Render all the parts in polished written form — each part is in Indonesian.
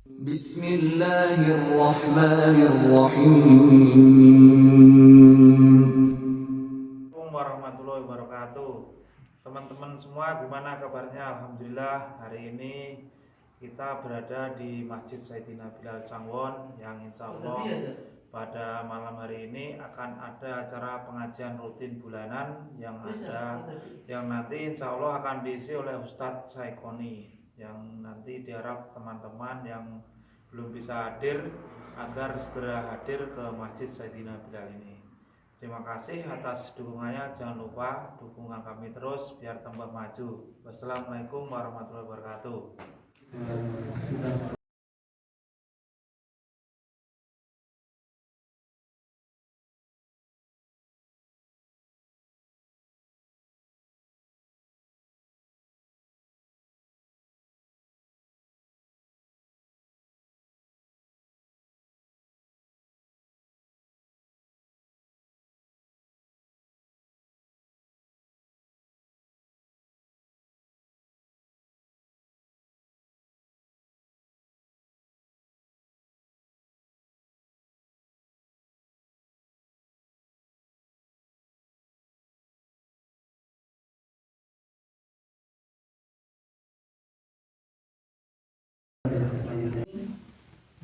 Bismillahirrahmanirrahim. Warahmatullahi wabarakatuh. Teman-teman semua gimana kabarnya? Alhamdulillah hari ini kita berada di Masjid Sayyidina Bilal Cangwon yang insya Allah pada malam hari ini akan ada acara pengajian rutin bulanan yang nanti insya Allah akan diisi oleh Ustadz Saikoni, yang nanti diharap teman-teman yang belum bisa hadir agar segera hadir ke Masjid Sayyidina Bilal ini. Terima kasih atas dukungannya. Jangan lupa dukungan kami terus biar tambah maju. Wassalamualaikum warahmatullahi wabarakatuh.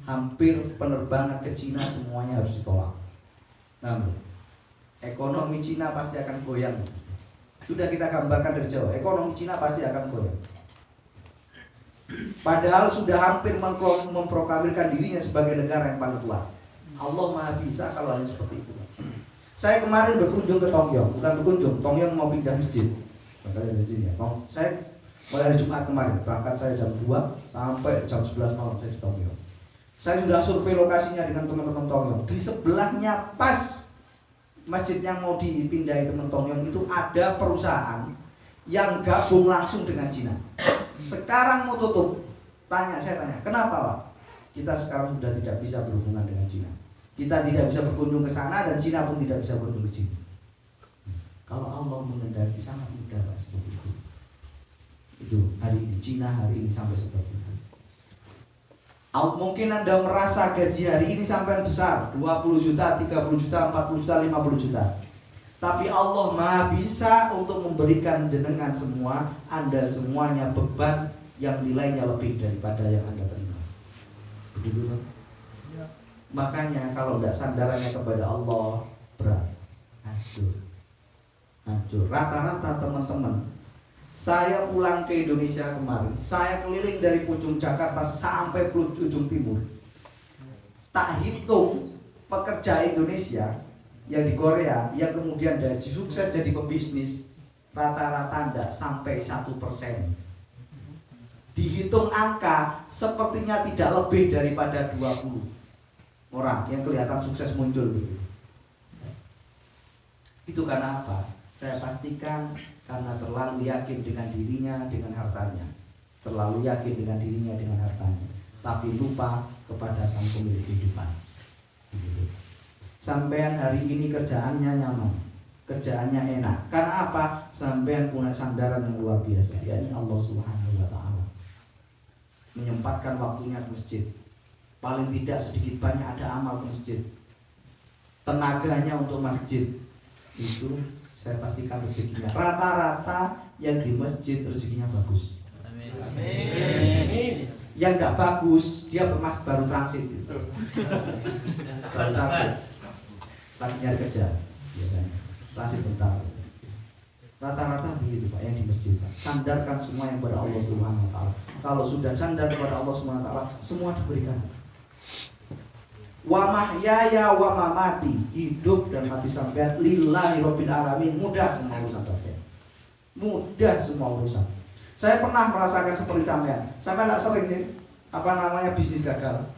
Hampir penerbangan ke Cina semuanya harus ditolak. Namun ekonomi Cina pasti akan goyang. Sudah kita gambarkan dari jauh, ekonomi Cina pasti akan goyang. Padahal sudah hampir memproklamirkan dirinya sebagai negara yang paling kuat. Allah Maha Bisa kalau hanya seperti itu. Saya kemarin berkunjung ke Tongyong, bukan berkunjung, Tongyong mau pindah masjid. Makanya dari sini ya. Saya mulai hari Jumat kemarin, berangkat saya jam 2 sampai jam 11 malam saya di Tongyong. Saya sudah survei lokasinya dengan teman-teman Tongyong. Di sebelahnya pas masjid yang mau dipindahi teman Tongyong itu ada perusahaan yang gabung langsung dengan Cina. Sekarang mau tutup. Saya tanya, kenapa Pak? Kita sekarang sudah tidak bisa berhubungan dengan Cina. Kita tidak bisa berkunjung ke sana dan Cina pun tidak bisa berkunjung ke Cina. Kalau Allah mengendaki sangat mudah Pak, seperti itu. Itu hari ini Cina hari ini sampai seperti itu. Mungkin Anda merasa gaji hari ini sampai besar 20 juta, 30 juta, 40 juta, 50 juta. Tapi Allah Maha Bisa untuk memberikan jenengan semua, Anda semuanya beban yang nilainya lebih daripada yang Anda terima. Begitu kan? Ya. Makanya kalau tidak sandarannya kepada Allah, berat, hancur. Rata-rata teman-teman, saya pulang ke Indonesia kemarin, saya keliling dari ujung Jakarta sampai ujung timur. Tak hitung pekerja Indonesia yang di Korea, yang kemudian dari sukses jadi pebisnis, rata-rata tidak sampai 1%. Dihitung angka, sepertinya tidak lebih daripada 20 orang yang kelihatan sukses muncul. Itu karena apa? Saya pastikan karena terlalu yakin dengan dirinya, dengan hartanya. Terlalu yakin dengan dirinya, dengan hartanya. Tapi lupa kepada sang pemilik kehidupan. Sampean hari ini kerjaannya nyaman, kerjaannya enak. Karena apa? Sampean punya sandaran yang luar biasa, yakni Allah Subhanahu wa Ta'ala. Menyempatkan waktunya ke masjid. Paling tidak sedikit banyak ada amal ke masjid. Tenaganya untuk masjid. Itu saya pastikan rezekinya. Rata-rata yang di masjid rezekinya bagus. Amin. Yang nggak bagus dia baru transit. Baru transit. Lagi nyari kerja biasanya. Transit bentar. Rata-rata begitu Pak yang di masjid Pak. Sandarkan semua yang pada Allah Subhanahu wa Ta'ala. Kalau sudah sandar kepada Allah Subhanahu wa Ta'ala, semua diberikan. Wa mahyaya wa mamati, hidup dan mati sampean lillahi rabbil alamin. Mudah semua urusan sampean. Mudah semua urusan. Saya pernah merasakan seperti sampean. Sampean enggak sering sih bisnis gagal.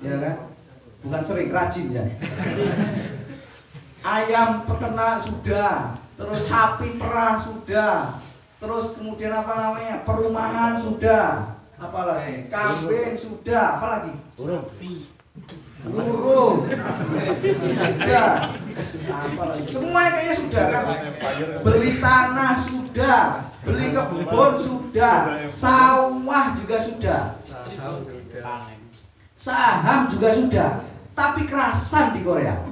Ya kan? Bukan sering, rajin ya. Ayam peternak sudah, terus sapi perah sudah, terus kemudian perumahan sudah, apalagi kambing sudah, apalagi burung sudah, apalagi semuanya kayaknya sudah kan. Beli tanah sudah, beli kebun sudah, sawah juga sudah. Saham juga sudah, tapi kerasan di Korea.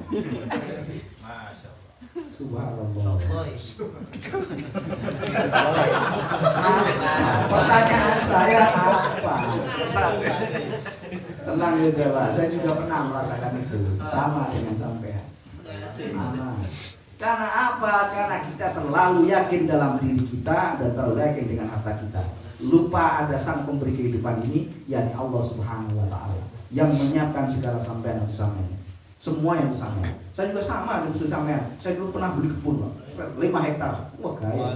Subhanallah. Pertanyaan saya apa? Tenang ya Jawa, saya juga pernah merasakan itu. Sama dengan sampean. Sama. Karena apa? Karena kita selalu yakin dalam diri kita dan terlalu yakin dengan harta kita. Lupa ada sang pemberi kehidupan ini, yakni Allah Subhanahu wa Ta'ala, yang menyiapkan segala sampean dan sampean. Semua yang sama. Saya juga sama dengan sampean. Saya dulu pernah beli kebun, 5 hektar. Wah, gaya.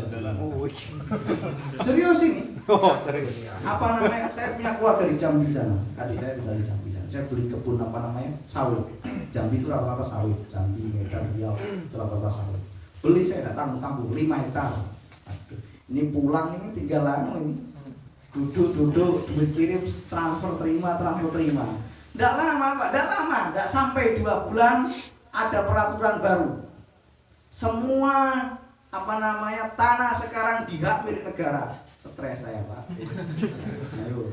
Serius ini? Oh, serius. Apa namanya? Saya punya keluarga di Jambi sana. Adik saya tinggal di Jambi sana. Saya beli kebun apa namanya? Sawit. Jambi itu rata-rata sawit. Jambi, Medan, Riau, rata-rata sawit. Beli saya tidak tanggung-tanggung 5 hektar. Aduh. Ini pulang ini tinggal ini. Duduk, duit kirim, transfer terima. Tidak lama Pak, tidak lama, tidak sampai 2 bulan ada peraturan baru. Semua tanah sekarang dihak milik negara. Stres saya Pak. Ayo,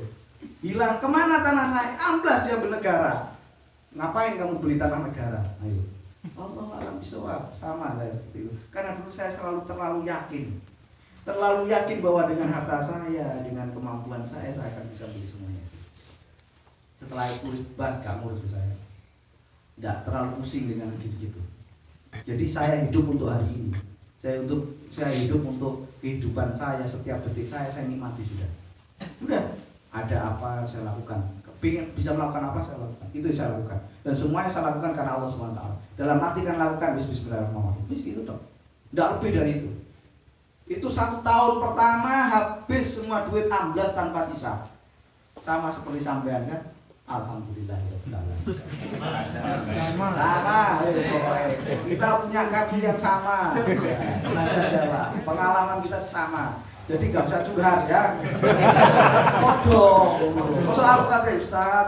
hilang kemana tanah saya? Amblas diambil negara. Ngapain kamu beli tanah negara? Ayo, Allah alam bisawab. Sama saya seperti itu. Karena dulu saya terlalu yakin bahwa dengan harta saya, dengan kemampuan saya akan bisa beli semuanya. Setelah itu bas gak ngurus saya, tidak terlalu pusing dengan gitu-gitu. Jadi saya hidup untuk hari ini. Saya hidup untuk kehidupan saya, setiap detik saya nikmati sudah. Ada apa saya lakukan. Kepingin bisa melakukan apa saya lakukan. Itu yang saya lakukan. Dan semuanya saya lakukan karena Allah SWT. Dalam arti kan lakukan bismillahirrahmanirrahim. Gitu dong. Tidak lebih dari itu. Itu 1 tahun pertama habis semua duit amblas tanpa hisab. Sama seperti sampean kan? Alhamdulillah. Sama, kita punya kaki yang sama. Pengalaman kita sama. Jadi gak bisa curhat ya. Bodoh. Soal kata Ustaz,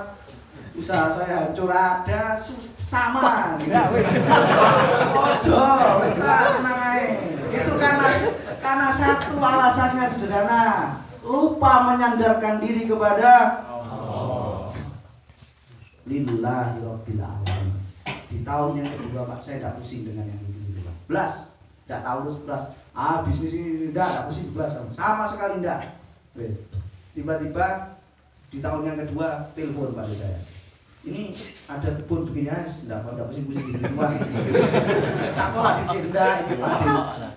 usaha saya hancur ada sama. Bodoh, Ustaz tenang aja. Itu karena satu alasannya sederhana. Lupa menyandarkan diri kepada Lillahi Rabbil Alamin. Di tahun yang kedua Pak, saya tidak pusing dengan yang ini Pak. Belas, tidak tahu belas. Bisnis ini tidak pusing belas sama sekali tidak. Tiba-tiba di tahun yang kedua telepon pada saya. Ini ada kebun begini ya, tidak pusing-pusing di rumah. Tak sekolah di sini ini Pak.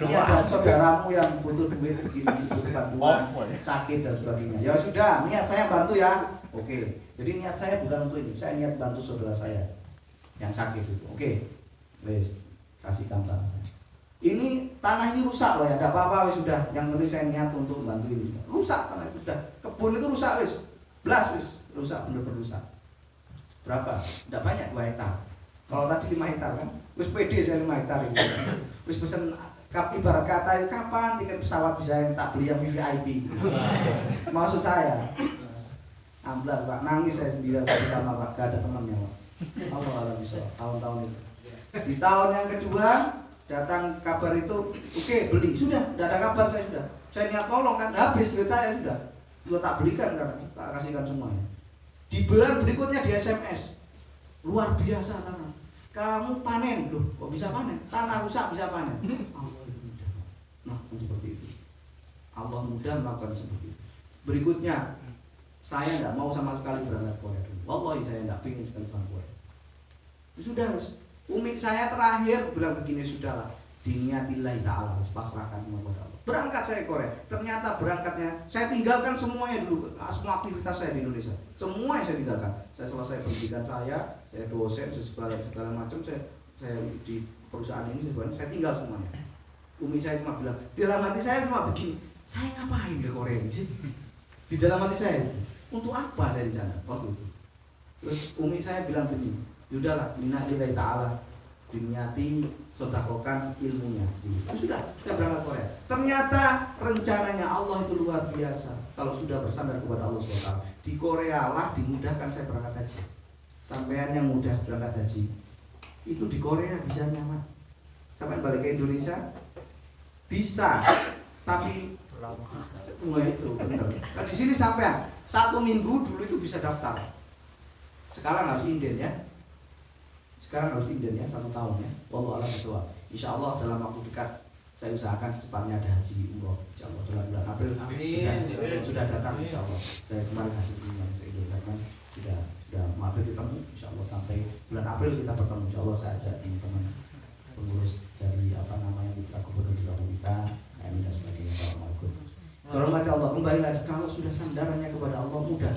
Ini ada saudaramu yang butuh duit begini, butuh bantuan, sakit dan sebagainya. Ya sudah, niat saya bantu ya. Oke. Jadi niat saya bukan untuk ini, saya niat bantu saudara saya yang sakit itu. Oke, wes kasihkan tanah saya. Ini tanah ini rusak loh ya, tidak apa-apa wes sudah. Yang penting saya niat untuk bantu ini. Rusak tanah itu sudah, kebun itu rusak wes, belas wes, rusak bener-bener rusak. Berapa? Tidak banyak 2 hektar. Kalau tadi 5 hektar kan, wes pede saya 5 hektar ini. Wes pesen ibarat kata kapan tiket pesawat bisa yang tak beli yang VVIP. Maksud saya. Amblas Pak, nangis saya sendiri sama Pak, gak ada temannya Pak. Allah bisa tahun-tahun itu. Di tahun yang kedua datang kabar itu, oke, beli sudah, tidak ada kabar saya sudah. Saya niat tolong kan, habis duit saya sudah tak belikan kan, tak kasihkan semuanya. Di bulan berikutnya di SMS, luar biasa tanah. Kamu panen loh, kok bisa panen? Tanah rusak bisa panen. Allah itu mudah. Nah, seperti itu. Allah mudah melakukan seperti itu. Berikutnya. Saya tidak mau sama sekali berangkat Korea dulu. Wallahi saya tidak ingin sekali berangkat Korea. Sudah harus. Umi saya terakhir bilang begini, sudahlah. Diniatillahi ta'ala, pasrahkan kepada Allah. Berangkat saya Korea. Ternyata berangkatnya, saya tinggalkan semuanya dulu. Semua aktivitas saya di Indonesia. Semua yang saya tinggalkan. Saya selesai pendidikan saya dosen, segala macam. Saya di perusahaan ini, saya tinggal semuanya. Umi saya cuma bilang, dalam hati saya cuma begini, saya ngapain ke Korea ini sih? Di dalam hati saya, untuk apa saya di sana waktu itu? Terus umi saya bilang begini, yaudahlah, lillahi ta'ala, diniati sodakokan ilmunya. Sudah, saya berangkat Korea. Ternyata rencananya Allah itu luar biasa. Kalau sudah bersandar kepada Allah SWT, di Korea lah dimudahkan saya berangkat haji. Sampean yang mudah berangkat haji, itu di Korea bisa nyaman. Sampai balik ke Indonesia bisa, tapi itu benar. Nah, di sini sampean 1 minggu dulu itu bisa daftar. Sekarang harus inden ya. Sekarang harus inden ya, 1 tahun ya. Wallahu a'lam bishawab. Insyaallah dalam waktu dekat saya usahakan secepatnya ada haji umroh. Insyaallah dalam bulan April. Amin. Sudah datang insyaallah. Saya kemarin hasil kunjungan saya kan sudah Maret ketemu. Insyaallah sampai bulan April kita bertemu. Insyaallah saya ajak teman-teman pengurus dari Mitra Gubernur di kita, kami dan sebagainya. Assalamualaikum. Kalau mati Allah kembali lagi, kalau sudah sandarannya kepada Allah mudah.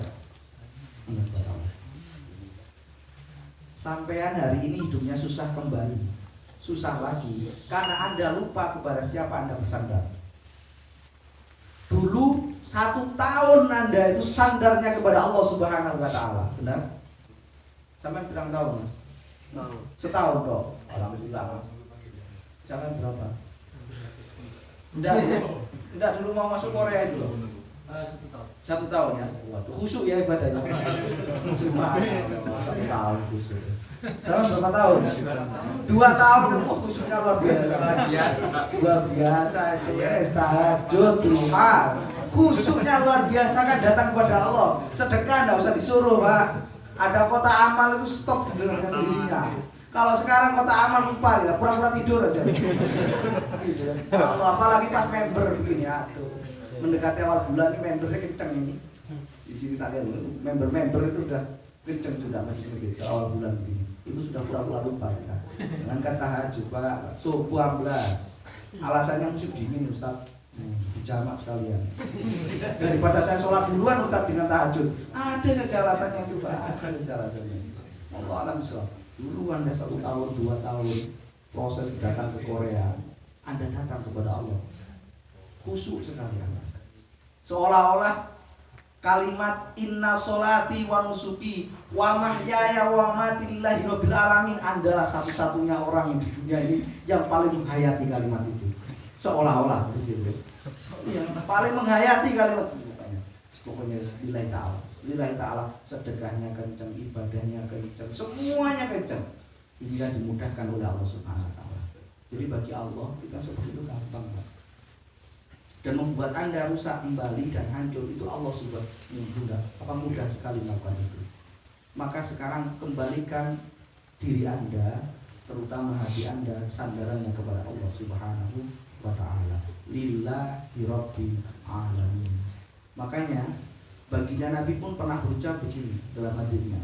Kepada Allah. Sampean hari ini hidupnya susah kembali, susah lagi, karena Anda lupa kepada siapa Anda bersandar. Dulu 1 tahun Anda itu sandarnya kepada Allah Subhanahu wa Ta'ala, benar? Sampai berapa tahun, Mas? Setahun kok. Alhamdulillah, Mas. Jangan berapa? Enggak dulu mau masuk Korea itu loh. 1 tahun ya. Waduh, khusyuk ya ibadahnya. Semuanya 1 tahun khusyuk. Sekarang berapa tahun? 2 tahun, oh khusyuknya luar biasa. Luar biasa itu tahajud, duha. Khusyuknya luar biasa kan datang kepada Allah. Sedekah enggak usah disuruh, Pak. Ada kota amal itu stop dengan sendirinya. Kalau sekarang kota amal lupa ya, pura-pura tidur aja. Allah, apalagi pas member begini ya, aduh. Mendekati awal bulan ini membernya kenceng ini. Di sini tak lihat member itu udah kenceng sudah masjid-masjid awal bulan begini. Itu sudah pura-pura lupa ya. Dengan kata tahajud Pak, subuh 12. Alasannya musim dingin Ustaz. Dijamak sekalian. Daripada saya sholat duluan Ustaz dengan tahajud. Ada saja alasannya itu Pak. Ada saja alasannya. Allah alam Islam. Dulu Anda 1 tahun, 2 tahun proses datang ke Korea, Anda datang kepada Allah. Khusyuk sekali Anda. Seolah-olah kalimat inna sholati wa nusuki wa mahyaya wa mati lillahi rabbil alamin adalah satu-satunya orang yang di dunia ini yang paling menghayati kalimat itu. Seolah-olah begitu. Yang paling menghayati kalimat itu. Pokoknya lillahi ta'ala sedekahnya kencang, ibadahnya kencang, semuanya kencang hingga dimudahkan oleh Allah Subhanahu wa Ta'ala. Jadi bagi Allah kita seperti itu gampang, Pak. Dan membuat Anda rusak kembali dan hancur itu Allah Subhanahu mudah sekali melakukan itu. Maka sekarang kembalikan diri Anda, terutama hati Anda, sandarannya kepada Allah Subhanahu wa Ta'ala. Lillahi rabbil alamin. Makanya baginda Nabi pun pernah berucap begini dalam hadisnya.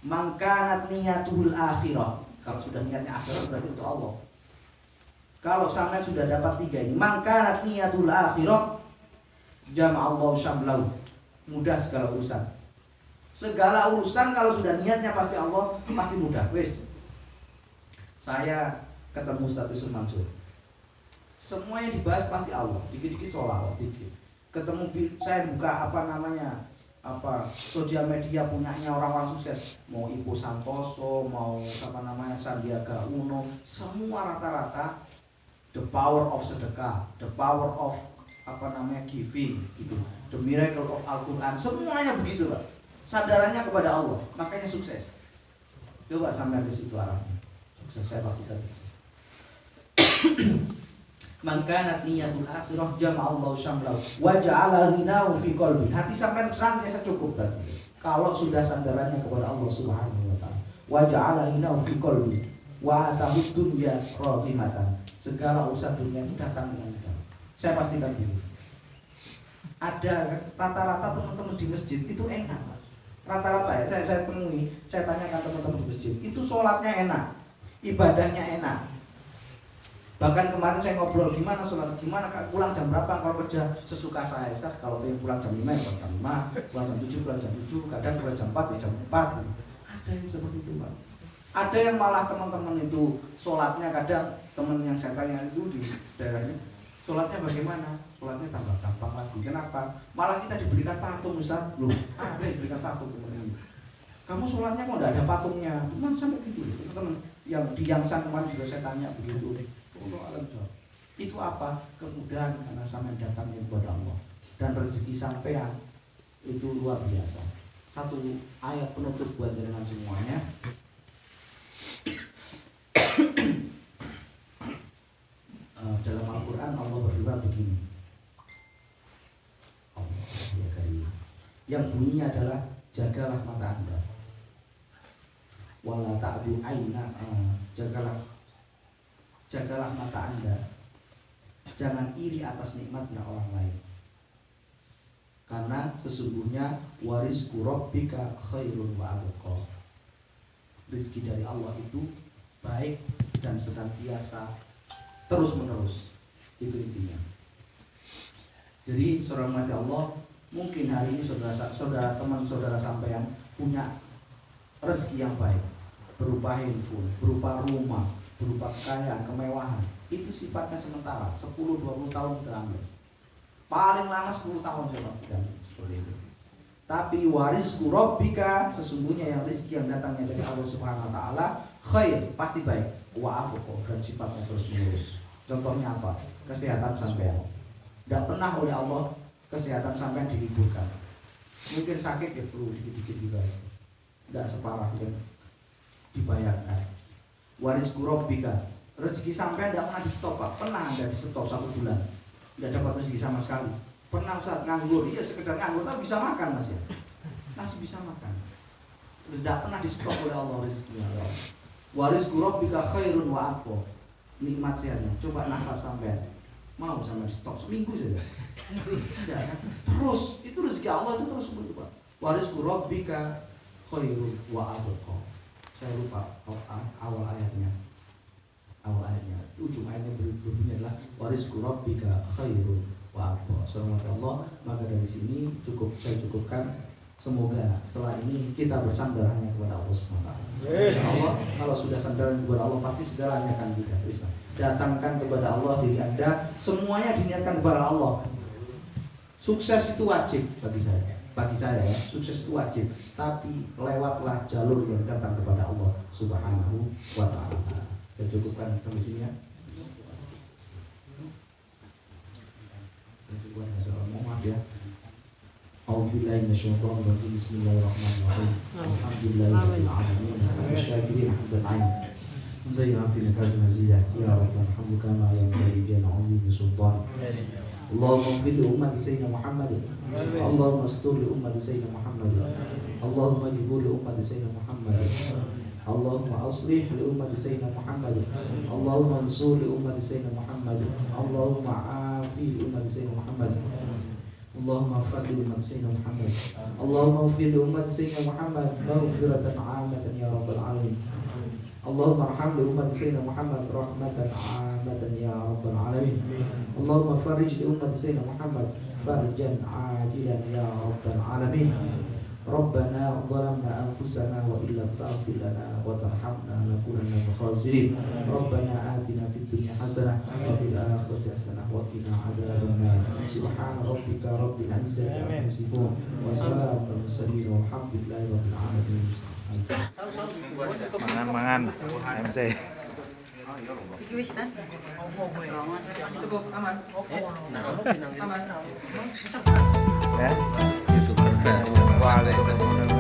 Mangkanat niyatuhul akhirah. Kalau sudah niatnya akhirat berarti untuk Allah. Kalau sampai sudah dapat 3 ini, mangkanat niyatul akhirah jama'allahu syamlahu. Mudah segala urusan. Segala urusan kalau sudah niatnya pasti Allah, pasti mudah. Wis. Saya ketemu Ustaz Yusuf Mansur. Semua yang dibahas pasti Allah. Dikit-dikit sholawat, dikit. Ketemu saya buka sosial media punyanya orang-orang sukses, mau Ibu Santoso, mau Sandiaga Uno, semua rata-rata the power of sedekah, the power of giving gitu, the miracle of Al-Quran, semuanya begitu Pak. Sadarannya kepada Allah, makanya sukses. Coba sampai ke situ arahnya, sukses saya pastikan. Man kanat niyatul akhirah jama'allahu syamlahu wa ja'ala ghinahu fi qalbi. Hati sampean senantiasa cukup pasti. Kalau sudah sandarannya kepada Allah Subhanahu wa Ta'ala. Wa ja'ala ghinahu fi qalbi wa atahu dunya radimatan. Segala urusan dunia itu datang dengan mudah. Saya pastikan ini. Ada rata-rata teman-teman di masjid itu enak. Rata-rata ya saya temui, saya tanyakan teman-teman di masjid, itu sholatnya enak, ibadahnya enak. Bahkan kemarin saya ngobrol gimana sholat, gimana pulang jam berapa kalau kerja sesuka saya. Ustaz kalau pengen pulang jam 5 ya pulang jam 5, pulang jam 7 pulang jam 7, kadang pulang jam 4 ya jam 4 gitu. Ada yang seperti itu Pak. Ada yang malah teman-teman itu sholatnya, kadang teman yang saya tanya itu di daerahnya, sholatnya bagaimana? Sholatnya tambah gampang lagi. Kenapa? Malah kita diberikan patung Ustaz. Loh, ada yang diberikan patung teman-teman. Kamu sholatnya kok enggak ada patungnya? Cuman sampai gitu teman-teman. Yang di Yangsan kemarin juga saya tanya begitu. Itu apa? Kemudahan karena sampai datang kepada Allah dan rezeki sampean itu luar biasa. Satu ayat penutup buat jenengan semuanya. Dalam Al-Quran Allah berfirman begini. Allah ya karim. yang bunyinya adalah jagalah mata Anda. Wala ta'du aina, jagalah mata Anda. Jangan iri atas nikmatnya orang lain. Karena sesungguhnya warizqu rabbika khairun wa abqa. Rezeki dari Allah itu baik dan senantiasa terus menerus. Itu intinya. Jadi saudara mati Allah, mungkin hari ini saudara teman saudara sampean punya rezeki yang baik, berupa handphone, berupa rumah, berupa kekayaan, kemewahan. Itu sifatnya sementara, 10-20 tahun terakhir. Paling lama 10 tahun seperti itu. Tapi warizqu rabbika, sesungguhnya yang rezeki yang datangnya dari Allah Subhanahu wa taala khair, pasti baik. Wa abqa, dan sifatnya terus menerus. Contohnya apa? Kesehatan sampean. Tidak pernah oleh Allah kesehatan sampean diliburkan. Mungkin sakit ya flu dikit-dikit juga. Tidak separah yang dibayangkan. Warizqu rabbika, rezeki sampean tidak pernah di stop, Pak. Pernah Anda di stop 1 bulan tidak dapat rezeki sama sekali? Pernah saat nganggur, iya sekedar nganggur tapi bisa makan Mas ya, masih bisa makan. Terus tidak pernah di stop oleh Allah rezekinya. Warizqu rabbika khairun wa abqa, nikmat sehatnya. Coba nafas sampean, mau sama di stop seminggu saja? Tidak kan? Terus itu rezeki Allah itu terus berubah. Warizqu rabbika khairun wa abqa. Saya lupa awal ayatnya. Ujung ayatnya berbunyi adalah warizqu rabbika khairun wa abqa. Subhanallah Allah, maka dari sini saya cukupkan. Semoga setelah ini kita bersandar hanya kepada Allah Subhanahu wa taala. Insyaallah kalau sudah sandar kepada Allah pasti segalanya akan mudah. Datangkan kepada Allah diri Anda, semuanya diniatkan kepada Allah. Sukses itu wajib bagi saya ya, sukses itu wajib, tapi lewatlah jalur yang datang kepada Allah Subhanahu wa taala. Saya cukupkan sampai sini ya. Mohon ya. A'udzubillahi minasyaitonir rajim. Bismillahirrahmanirrahim. Alhamdulillahirabbil alamin. Asy-syakirin hamdan 'ala. Zayyana fi nakal mazidah. Ya Rabbana hamduka kama yanbaghi li na'udzu sultan. Allahumma ighfir li ummati sayyidina Muhammad. Allahumma astur li ummati sayyidina Muhammad. Allahumma jibur li ummati sayyidina Muhammad. Allahumma aslih li ummati sayyidina Muhammad. Allahumma ansur li ummati sayyidina Muhammad. Allahumma afi li ummati sayyidina Muhammad. Allahumma ighfir li ummati sayyidina Muhammad. Allahumma ighfir li ummati sayyidina Muhammad maghfiratan 'amatan ya rabbal alamin. Allahumma arham li ummati sayyidina Muhammad rahmatan 'amatan ya rabbal alamin. Allahumma farij li ummati sayyidina Muhammad farjan 'ajilan ya rabbal alamin. Rabbana zalamna anfusana wa illam taghfir lana wa tarhamna lanakunanna minal khasirin. Rabbana atina fid dunya hasanah wa fil akhirati hasanah wa qina adzabannar. Subhana rabbika rabbil izzati amma yasifun wa salamun alal mursalin walhamdulillahi rabbil alamin. Mangan MC. Ya. Waalaikumsalam.